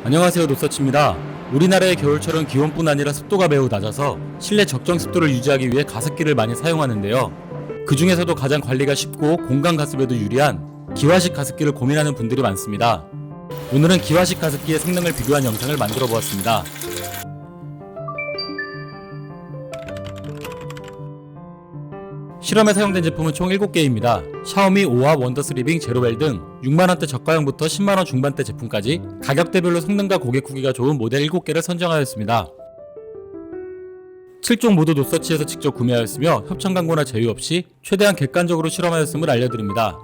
안녕하세요, 노서치입니다. 우리나라의 겨울철은 기온뿐 아니라 습도가 매우 낮아서 실내 적정 습도를 유지하기 위해 가습기를 많이 사용하는데요. 그 중에서도 가장 관리가 쉽고 공간 가습에도 유리한 기화식 가습기를 고민하는 분들이 많습니다. 오늘은 기화식 가습기의 성능을 비교한 영상을 만들어 보았습니다. 실험에 사용된 제품은 총 7개입니다. 샤오미 오와 원더스리빙 제로웰 등 6만원대 저가형부터 10만원 중반대 제품까지 가격대별로 성능과 고객 후기가 좋은 모델 7개를 선정하였습니다. 7종 모두 노서치에서 직접 구매하였으며 협찬 광고나 제휴 없이 최대한 객관적으로 실험하였음을 알려드립니다.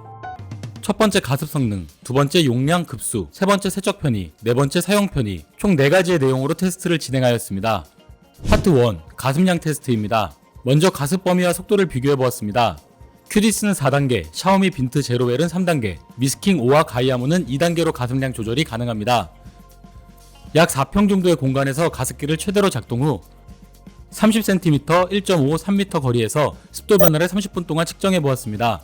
첫 번째 가습 성능, 두 번째 용량 급수, 세 번째 세척 편의, 네 번째 사용 편의, 총 4가지의 내용으로 테스트를 진행하였습니다. 파트 1, 가습량 테스트입니다. 먼저 가습 범위와 속도를 비교해보았습니다. 큐디스는 4단계, 샤오미 빈트 제로웰은 3단계, 미스킹 5와 가이아모는 2단계로 가습량 조절이 가능합니다. 약 4평 정도의 공간에서 가습기를 최대로 작동 후 30cm, 1.5, 3m 거리에서 습도 변화를 30분 동안 측정해보았습니다.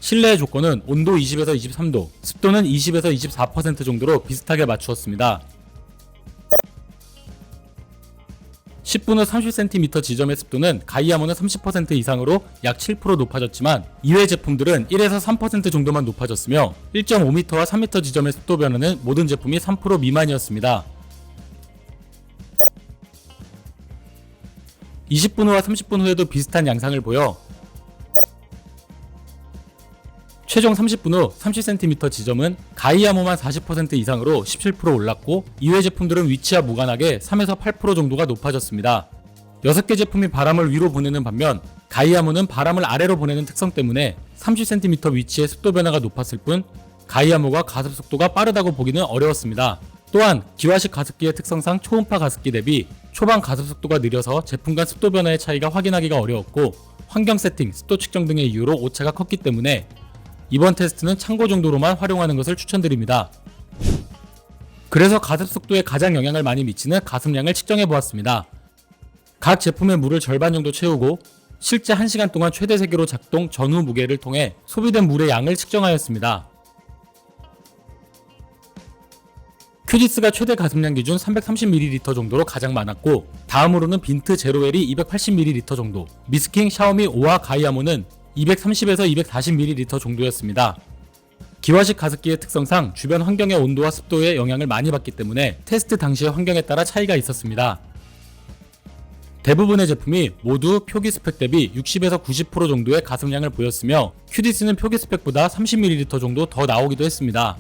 실내의 조건은 온도 20에서 23도, 습도는 20에서 24% 정도로 비슷하게 맞추었습니다. 10분 후 30cm 지점의 습도는 가이아모는 30% 이상으로 약 7% 높아졌지만 이외 제품들은 1에서 3% 정도만 높아졌으며 1.5m와 3m 지점의 습도 변화는 모든 제품이 3% 미만이었습니다. 20분 후와 30분 후에도 비슷한 양상을 보여 최종 30분 후 30cm 지점은 가이아모만 40% 이상으로 17% 올랐고 이외 제품들은 위치와 무관하게 3에서 8% 정도가 높아졌습니다. 6개 제품이 바람을 위로 보내는 반면 가이아모는 바람을 아래로 보내는 특성 때문에 30cm 위치의 습도 변화가 높았을 뿐 가이아모가 가습 속도가 빠르다고 보기는 어려웠습니다. 또한 기화식 가습기의 특성상 초음파 가습기 대비 초반 가습 속도가 느려서 제품 간 습도 변화의 차이가 확인하기가 어려웠고 환경 세팅, 습도 측정 등의 이유로 오차가 컸기 때문에 이번 테스트는 참고 정도로만 활용하는 것을 추천드립니다. 그래서 가습 속도에 가장 영향을 많이 미치는 가습량을 측정해 보았습니다. 각 제품의 물을 절반 정도 채우고 실제 1시간 동안 최대 세기로 작동 전후 무게를 통해 소비된 물의 양을 측정하였습니다. 큐디스가 최대 가습량 기준 330ml 정도로 가장 많았고 다음으로는 빈트 제로웰이 280ml 정도, 미스킹, 샤오미 5와 가이아모는 230에서 240ml 정도였습니다. 기화식 가습기의 특성상 주변 환경의 온도와 습도에 영향을 많이 받기 때문에 테스트 당시의 환경에 따라 차이가 있었습니다. 대부분의 제품이 모두 표기 스펙 대비 60에서 90% 정도의 가습량을 보였으며 큐디스는 표기 스펙보다 30ml 정도 더 나오기도 했습니다.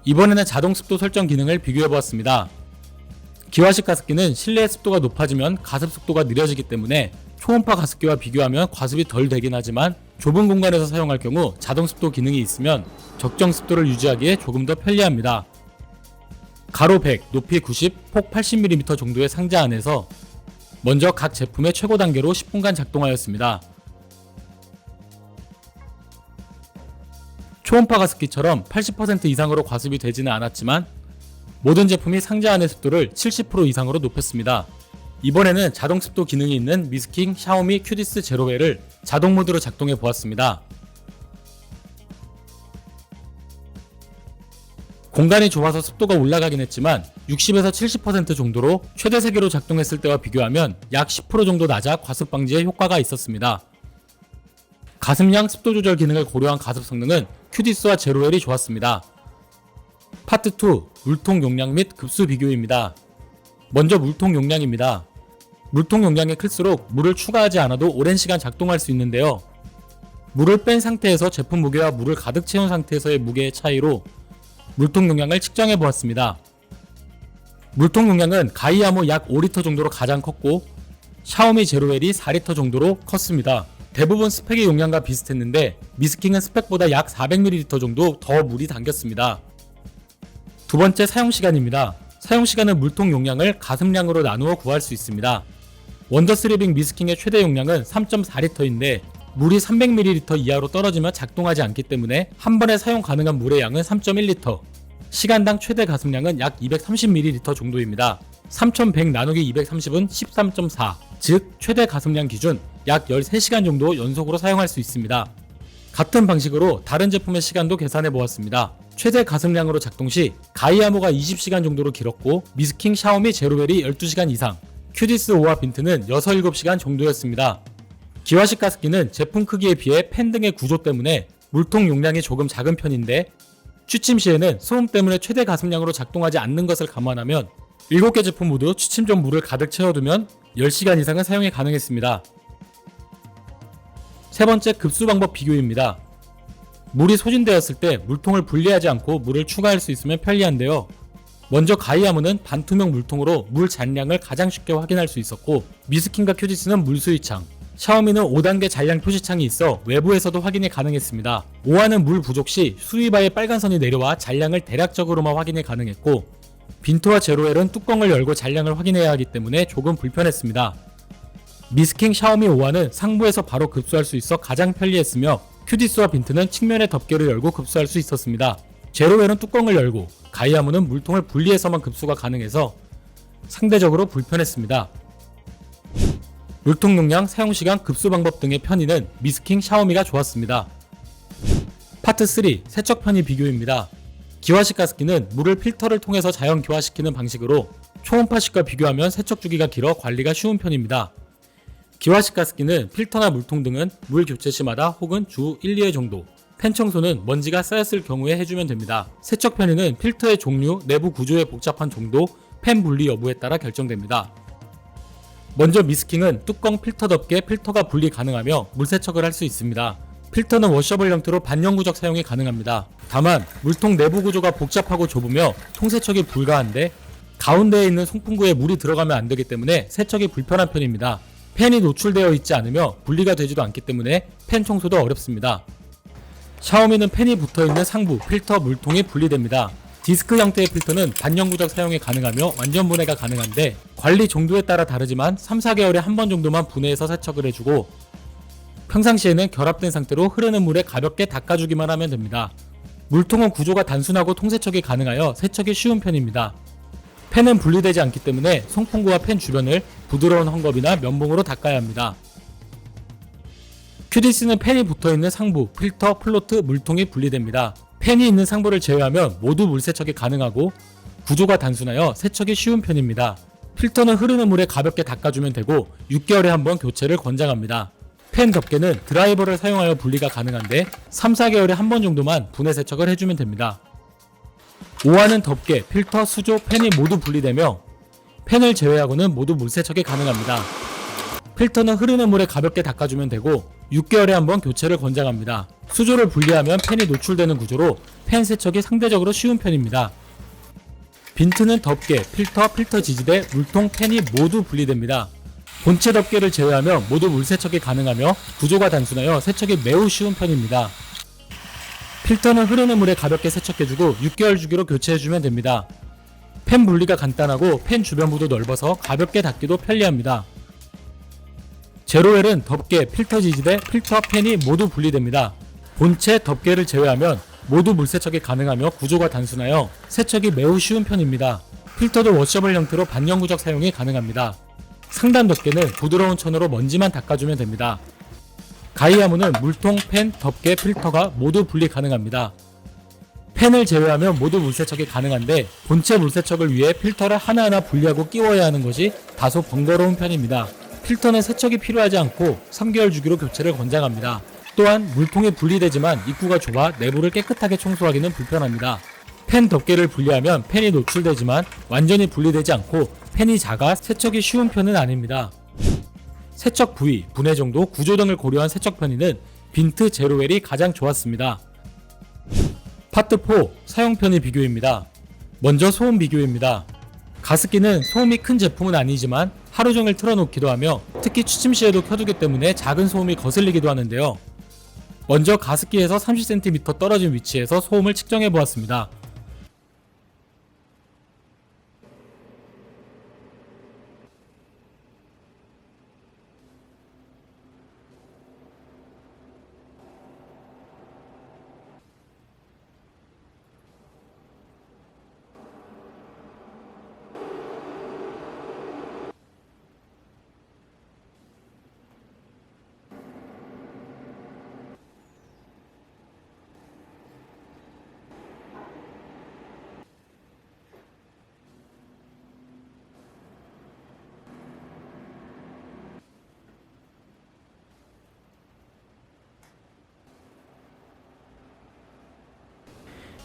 이번에는 자동 습도 설정 기능을 비교해보았습니다. 기화식 가습기는 실내 습도가 높아지면 가습 속도가 느려지기 때문에 초음파 가습기와 비교하면 과습이 덜 되긴 하지만 좁은 공간에서 사용할 경우 자동 습도 기능이 있으면 적정 습도를 유지하기에 조금 더 편리합니다. 가로 100, 높이 90, 폭 80mm 정도의 상자 안에서 먼저 각 제품의 최고 단계로 10분간 작동하였습니다. 초음파 가습기처럼 80% 이상으로 과습이 되지는 않았지만 모든 제품이 상자 안의 습도를 70% 이상으로 높였습니다. 이번에는 자동 습도 기능이 있는 미스킹, 샤오미 큐디스 제로웰을 자동 모드로 작동해 보았습니다. 공간이 좁아서 습도가 올라가긴 했지만 60에서 70% 정도로 최대 세기로 작동했을 때와 비교하면 약 10% 정도 낮아 과습 방지에 효과가 있었습니다. 가습량 습도 조절 기능을 고려한 가습 성능은 큐디스와 제로웰이 좋았습니다. 파트 2, 물통 용량 및 급수 비교입니다. 먼저 물통 용량입니다. 물통 용량이 클수록 물을 추가하지 않아도 오랜 시간 작동할 수 있는데요. 물을 뺀 상태에서 제품 무게와 물을 가득 채운 상태에서의 무게의 차이로 물통 용량을 측정해 보았습니다. 물통 용량은 가이아모 약 5리터 정도로 가장 컸고 샤오미 제로웰이 4리터 정도로 컸습니다. 대부분 스펙의 용량과 비슷했는데 미스킹은 스펙보다 약 400ml 정도 더 물이 담겼습니다. 두 번째 사용시간입니다. 사용시간은 물통 용량을 가습량으로 나누어 구할 수 있습니다. 원더스리빙 미스킹의 최대 용량은 3.4리터인데 물이 300ml 이하로 떨어지면 작동하지 않기 때문에 한 번에 사용 가능한 물의 양은 3.1리터, 시간당 최대 가습량은 약 230ml 정도입니다. 3100 나누기 230은 13.4, 즉 최대 가습량 기준 약 13시간 정도 연속으로 사용할 수 있습니다. 같은 방식으로 다른 제품의 시간도 계산해 보았습니다. 최대 가습량으로 작동 시 가이아모가 20시간 정도로 길었고 미스킹, 샤오미, 제로웰이 12시간 이상, 큐디스 5와 빈트는 6, 7시간 정도였습니다. 기화식 가습기는 제품 크기에 비해 팬 등의 구조 때문에 물통 용량이 조금 작은 편인데 취침 시에는 소음 때문에 최대 가습량으로 작동하지 않는 것을 감안하면 7개 제품 모두 취침 전 물을 가득 채워두면 10시간 이상은 사용이 가능했습니다. 세 번째, 급수 방법 비교입니다. 물이 소진되었을 때 물통을 분리하지 않고 물을 추가할 수 있으면 편리한데요. 먼저 가이아모는 반투명 물통으로 물 잔량을 가장 쉽게 확인할 수 있었고, 미스킨과 큐디스는 물수위창, 샤오미는 5단계 잔량 표시창이 있어 외부에서도 확인이 가능했습니다. 5화는 물 부족 시 수위바에 빨간 선이 내려와 잔량을 대략적으로만 확인이 가능했고, 빈트와 제로웰은 뚜껑을 열고 잔량을 확인해야 하기 때문에 조금 불편했습니다. 미스킹, 샤오미 5화는 상부에서 바로 급수할 수 있어 가장 편리했으며, 큐디스와 빈트는 측면의 덮개를 열고 급수할 수 있었습니다. 제로웰은 뚜껑을 열고, 가이아모는 물통을 분리해서만 급수가 가능해서 상대적으로 불편했습니다. 물통 용량, 사용시간, 급수 방법 등의 편의는 미스킹, 샤오미가 좋았습니다. 파트 3. 세척 편의 비교입니다. 기화식 가습기는 물을 필터를 통해서 자연 기화시키는 방식으로 초음파식과 비교하면 세척 주기가 길어 관리가 쉬운 편입니다. 기화식 가습기는 필터나 물통 등은 물 교체 시마다 혹은 주 1, 2회 정도, 팬 청소는 먼지가 쌓였을 경우에 해주면 됩니다. 세척 편의는 필터의 종류, 내부 구조의 복잡한 정도, 팬 분리 여부에 따라 결정됩니다. 먼저 미스킹은 뚜껑, 필터 덮개, 필터가 분리 가능하며 물세척을 할 수 있습니다. 필터는 워셔블 형태로 반영구적 사용이 가능합니다. 다만 물통 내부 구조가 복잡하고 좁으며 통세척이 불가한데 가운데에 있는 송풍구에 물이 들어가면 안되기 때문에 세척이 불편한 편입니다. 팬이 노출되어 있지 않으며 분리가 되지도 않기 때문에 팬 청소도 어렵습니다. 샤오미는 팬이 붙어있는 상부, 필터, 물통이 분리됩니다. 디스크 형태의 필터는 반영구적 사용이 가능하며 완전 분해가 가능한데 관리 정도에 따라 다르지만 3, 4개월에 한 번 정도만 분해해서 세척을 해주고, 평상시에는 결합된 상태로 흐르는 물에 가볍게 닦아주기만 하면 됩니다. 물통은 구조가 단순하고 통세척이 가능하여 세척이 쉬운 편입니다. 팬은 분리되지 않기 때문에 송풍구와 팬 주변을 부드러운 헝겊이나 면봉으로 닦아야 합니다. 큐디스는 팬이 붙어있는 상부, 필터, 플로트, 물통이 분리됩니다. 팬이 있는 상부를 제외하면 모두 물세척이 가능하고 구조가 단순하여 세척이 쉬운 편입니다. 필터는 흐르는 물에 가볍게 닦아주면 되고 6개월에 한 번 교체를 권장합니다. 팬 덮개는 드라이버를 사용하여 분리가 가능한데 3, 4개월에 한 번 정도만 분해 세척을 해주면 됩니다. 5화는 덮개, 필터, 수조, 팬이 모두 분리되며 팬을 제외하고는 모두 물세척이 가능합니다. 필터는 흐르는 물에 가볍게 닦아주면 되고 6개월에 한 번 교체를 권장합니다. 수조를 분리하면 팬이 노출되는 구조로 팬 세척이 상대적으로 쉬운 편입니다. 빈트는 덮개, 필터 지지대, 물통, 팬이 모두 분리됩니다. 본체 덮개를 제외하면 모두 물세척이 가능하며 구조가 단순하여 세척이 매우 쉬운 편입니다. 필터는 흐르는 물에 가볍게 세척해주고 6개월 주기로 교체해주면 됩니다. 팬 분리가 간단하고 팬 주변부도 넓어서 가볍게 닦기도 편리합니다. 제로웰은 덮개, 필터 지지대, 필터, 팬이 모두 분리됩니다. 본체 덮개를 제외하면 모두 물세척이 가능하며 구조가 단순하여 세척이 매우 쉬운 편입니다. 필터도 워셔블 형태로 반영구적 사용이 가능합니다. 상단 덮개는 부드러운 천으로 먼지만 닦아주면 됩니다. 가이아모는 물통, 팬, 덮개, 필터가 모두 분리 가능합니다. 팬을 제외하면 모두 물세척이 가능한데 본체 물세척을 위해 필터를 하나하나 분리하고 끼워야 하는 것이 다소 번거로운 편입니다. 필터는 세척이 필요하지 않고 3개월 주기로 교체를 권장합니다. 또한 물통이 분리되지만 입구가 좁아 내부를 깨끗하게 청소하기는 불편합니다. 팬 덮개를 분리하면 팬이 노출되지만 완전히 분리되지 않고 팬이 작아 세척이 쉬운 편은 아닙니다. 세척 부위, 분해 정도, 구조 등을 고려한 세척 편의는 빈트, 제로웰이 가장 좋았습니다. 파트 4. 사용 편의 비교입니다. 먼저 소음 비교입니다. 가습기는 소음이 큰 제품은 아니지만 하루 종일 틀어놓기도 하며 특히 취침 시에도 켜두기 때문에 작은 소음이 거슬리기도 하는데요. 먼저 가습기에서 30cm 떨어진 위치에서 소음을 측정해 보았습니다.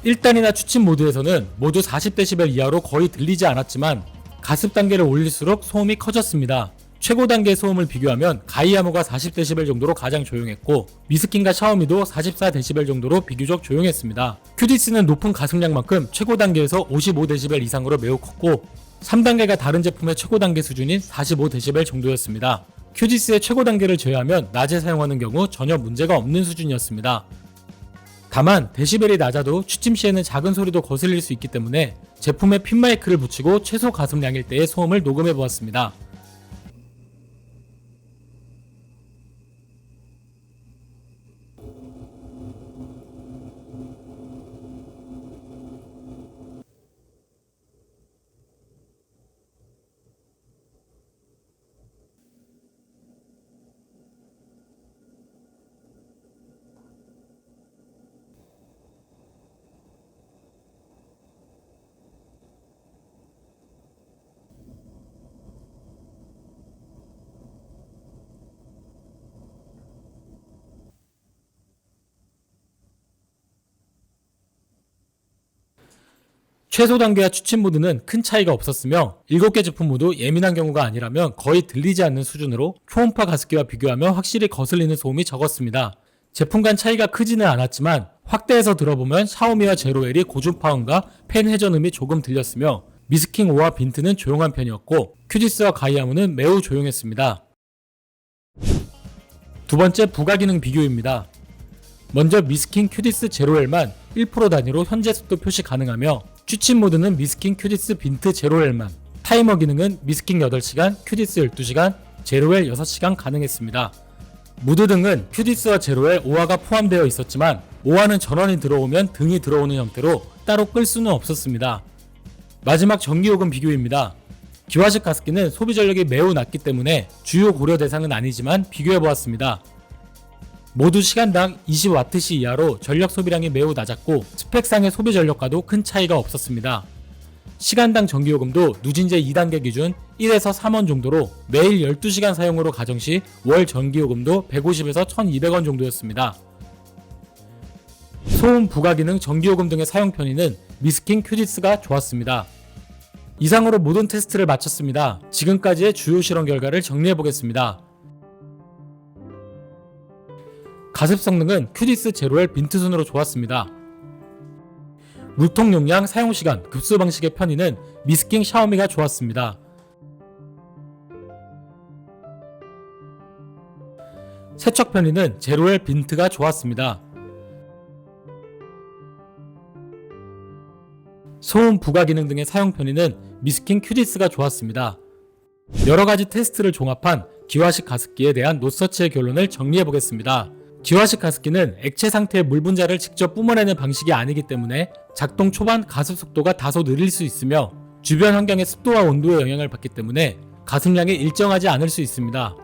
1단이나 추침 모드에서는 모두 40dB 이하로 거의 들리지 않았지만 가습 단계를 올릴수록 소음이 커졌습니다. 최고 단계의 소음을 비교하면 가이아모가 40dB 정도로 가장 조용했고 미스킨과 샤오미도 44dB 정도로 비교적 조용했습니다. 큐디스는 높은 가습량만큼 최고 단계에서 55dB 이상으로 매우 컸고 3단계가 다른 제품의 최고 단계 수준인 45dB 정도였습니다. 큐디스의 최고 단계를 제외하면 낮에 사용하는 경우 전혀 문제가 없는 수준이었습니다. 다만 데시벨이 낮아도 취침 시에는 작은 소리도 거슬릴 수 있기 때문에 제품에 핀 마이크를 붙이고 최소 가습량일 때의 소음을 녹음해 보았습니다. 최소 단계와 추침 모드는 큰 차이가 없었으며 7개 제품 모두 예민한 경우가 아니라면 거의 들리지 않는 수준으로 초음파 가습기와 비교하면 확실히 거슬리는 소음이 적었습니다. 제품 간 차이가 크지는 않았지만 확대해서 들어보면 샤오미와 제로엘이 고주파음과 팬 회전음이 조금 들렸으며 미스킹 5와 빈트는 조용한 편이었고 큐디스와 가이아모는 매우 조용했습니다. 두 번째 부가기능 비교입니다. 먼저 미스킹 큐디스 제로엘만 1% 단위로 현재 습도 표시 가능하며 취침 모드는 미스킹 큐디스 빈트 제로엘만, 타이머 기능은 미스킹 8시간, 큐디스 12시간, 제로엘 6시간 가능했습니다. 무드 등은 큐디스와 제로엘 5화가 포함되어 있었지만 5화는 전원이 들어오면 등이 들어오는 형태로 따로 끌 수는 없었습니다. 마지막 전기요금 비교입니다. 기화식 가습기는 소비 전력이 매우 낮기 때문에 주요 고려 대상은 아니지만 비교해보았습니다. 모두 시간당 20Wh 이하로 전력 소비량이 매우 낮았고 스펙상의 소비 전력과도 큰 차이가 없었습니다. 시간당 전기요금도 누진제 2단계 기준 1에서 3원 정도로 매일 12시간 사용으로 가정시 월 전기요금도 150에서 1200원 정도였습니다. 소음 부가기능 전기요금 등의 사용 편의는 미스킨 큐디스가 좋았습니다. 이상으로 모든 테스트를 마쳤습니다. 지금까지의 주요 실험 결과를 정리해보겠습니다. 가습 성능은 큐디스 제로엘 빈트 순으로 좋았습니다. 물통 용량, 사용시간, 급수 방식의 편의는 미스킹 샤오미가 좋았습니다. 세척 편의는 제로엘 빈트가 좋았습니다. 소음 부가 기능 등의 사용 편의는 미스킨 큐디스가 좋았습니다. 여러가지 테스트를 종합한 기화식 가습기에 대한 노서치의 결론을 정리해보겠습니다. 기화식 가습기는 액체 상태의 물 분자를 직접 뿜어내는 방식이 아니기 때문에 작동 초반 가습 속도가 다소 느릴 수 있으며 주변 환경의 습도와 온도의 영향을 받기 때문에 가습량이 일정하지 않을 수 있습니다.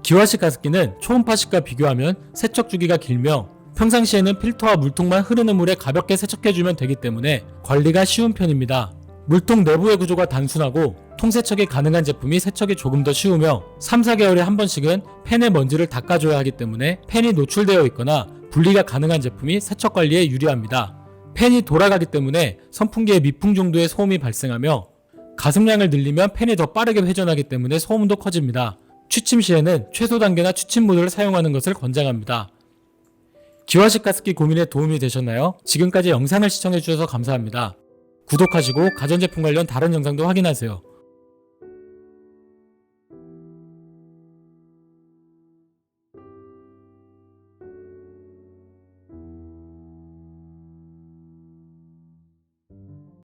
기화식 가습기는 초음파식과 비교하면 세척 주기가 길며 평상시에는 필터와 물통만 흐르는 물에 가볍게 세척해주면 되기 때문에 관리가 쉬운 편입니다. 물통 내부의 구조가 단순하고 통세척이 가능한 제품이 세척이 조금 더 쉬우며 3-4개월에 한 번씩은 팬의 먼지를 닦아줘야 하기 때문에 팬이 노출되어 있거나 분리가 가능한 제품이 세척 관리에 유리합니다. 팬이 돌아가기 때문에 선풍기의 미풍 정도의 소음이 발생하며 가습량을 늘리면 팬이 더 빠르게 회전하기 때문에 소음도 커집니다. 취침 시에는 최소 단계나 취침 모드를 사용하는 것을 권장합니다. 기화식 가습기 고민에 도움이 되셨나요? 지금까지 영상을 시청해주셔서 감사합니다. 구독하시고 가전제품 관련 다른 영상도 확인하세요.